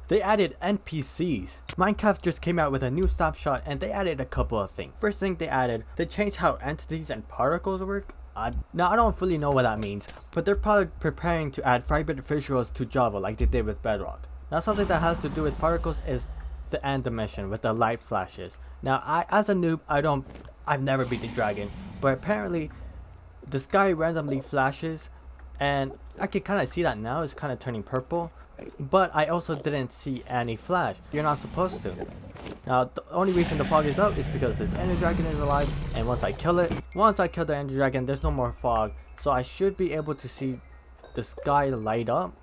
They added NPCs. Minecraft just came out with a new snapshot and they added a couple of things. First thing they added, they changed how entities and particles work. Now I don't fully know what that means, but they're probably preparing to add vibrant visuals to Java like they did with Bedrock. Now something that has to do with particles is the end dimension with the light flashes. Now as a noob, I've never beat the dragon, but apparently the sky randomly flashes and I can kind of see that now. It's kind of turning purple, but I also didn't see any flash. You're not supposed to. Now the only reason the fog is up is because this ender dragon is alive, and once I kill the ender dragon, there's no more fog, so I should be able to see the sky light up.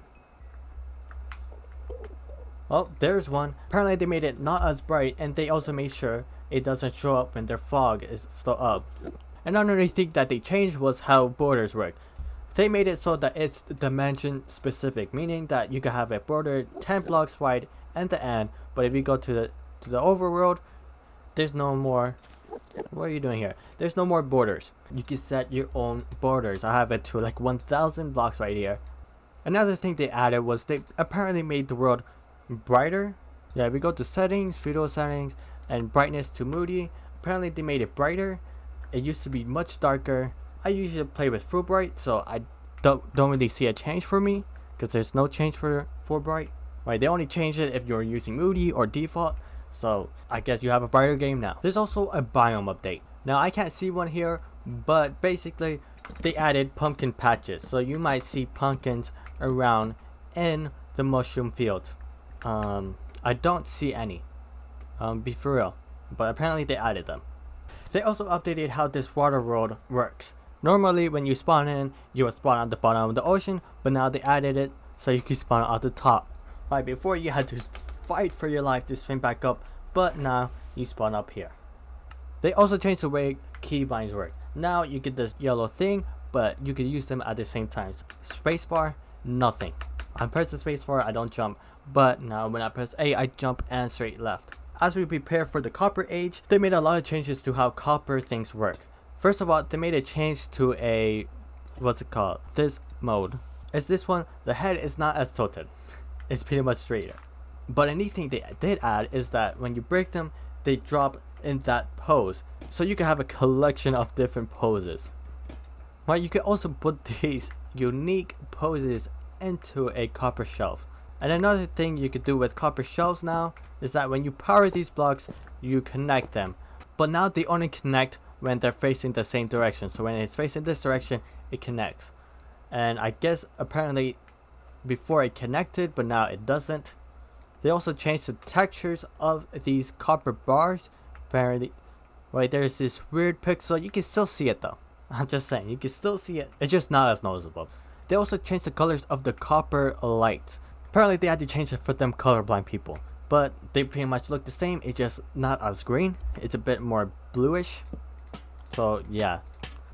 Oh, there's one. Apparently they made it not as bright, and they also made sure it doesn't show up when their fog is still up. Another thing that they changed was how borders work. They made it so that it's dimension specific, meaning that you can have a border 10 blocks wide and the end, but if you go to the overworld, there's no more. What are you doing here? There's no more borders. You can set your own borders. I have it to like 1,000 blocks right here. Another thing they added was they apparently made the world brighter. Yeah, if we go to settings, video settings, and brightness to moody, apparently they made it brighter. It used to be much darker. I usually play with full bright, so I don't really see a change for me, because there's no change for full bright. Right, they only change it if you're using moody or default, so I guess you have a brighter game now. There's also a biome update. Now I can't see one here, but basically they added pumpkin patches, so you might see pumpkins around in the mushroom fields. I don't see any, be for real, but apparently they added them. They also updated how this water world works. Normally when you spawn in, you will spawn at the bottom of the ocean, but now they added it so you can spawn at the top. Right, before you had to fight for your life to swim back up, but now you spawn up here. They also changed the way keybinds work. Now you get this yellow thing, but you can use them at the same time. Spacebar, nothing. I'm pressing spacebar, I don't jump, but now when I press A, I jump and straight left. As we prepare for the copper age, they made a lot of changes to how copper things work. First of all, they made a change to a, this mode. It's this one, the head is not as tilted. It's pretty much straighter. But anything they did add is that when you break them, they drop in that pose. So you can have a collection of different poses. Right, you can also put these unique poses into a copper shelf. And another thing you could do with copper shelves now is that when you power these blocks, you connect them. But now they only connect when they're facing the same direction. So when it's facing this direction, it connects. And I guess apparently before it connected, but now it doesn't. They also changed the textures of these copper bars. Apparently, right, there's this weird pixel. You can still see it though. I'm just saying, you can still see it. It's just not as noticeable. They also changed the colors of the copper lights. Apparently they had to change it for them colorblind people. But they pretty much look the same. It's just not as green. It's a bit more bluish. So yeah.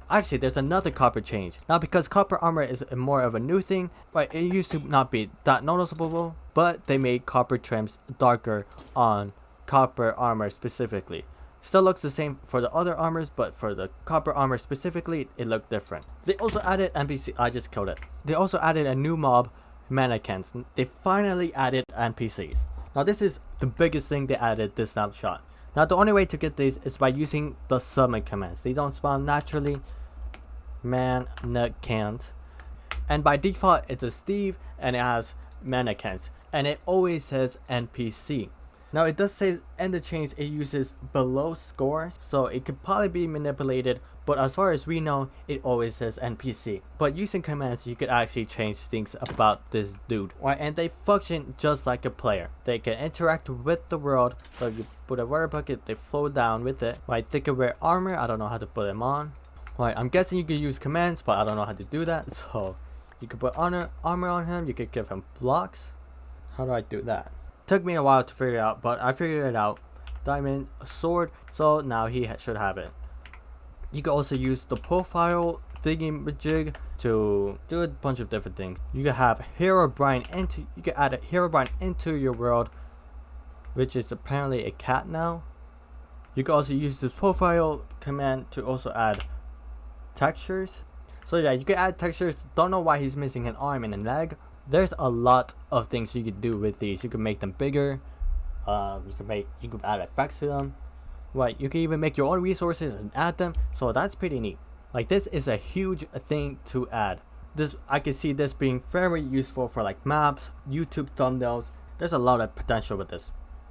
Actually, there's another copper change. Now because copper armor is more of a new thing, right, it used to not be that noticeable, but they made copper trims darker on copper armor specifically. Still looks the same for the other armors, but for the copper armor specifically, it looked different. They also added NPC, I just killed it. They also added a new mob, Mannequins. They finally added NPCs. Now this is the biggest thing they added this snapshot. Now the only way to get these is by using the summon commands. They don't spawn naturally. Mannequins. And by default it's a Steve and it has mannequins. And it always says NPC. Now it does say in the change it uses below score, so it could probably be manipulated, but as far as we know it always says NPC. But using commands you could actually change things about this dude. Right, and they function just like a player. They can interact with the world, so if you put a water bucket they flow down with it. Right, they can wear armor, I don't know how to put them on. Right, I'm guessing you could use commands, but I don't know how to do that, so you could put armor on him, you could give him blocks. How do I do that? Took me a while to figure out, but I figured it out. Diamond sword, so now he should have it. You can also use the profile thingy-majig to do a bunch of different things. You can have you can add a Herobrine into your world, which is apparently a cat now. You can also use this profile command to also add textures. So yeah, you can add textures. Don't know why he's missing an arm and a leg, There's a lot of things you could do with these. You can make them bigger. You could add effects to them. Right, you can even make your own resources and add them. So that's pretty neat. Like, this is a huge thing to add. This, I can see this being very useful for like maps, YouTube thumbnails. There's a lot of potential with this.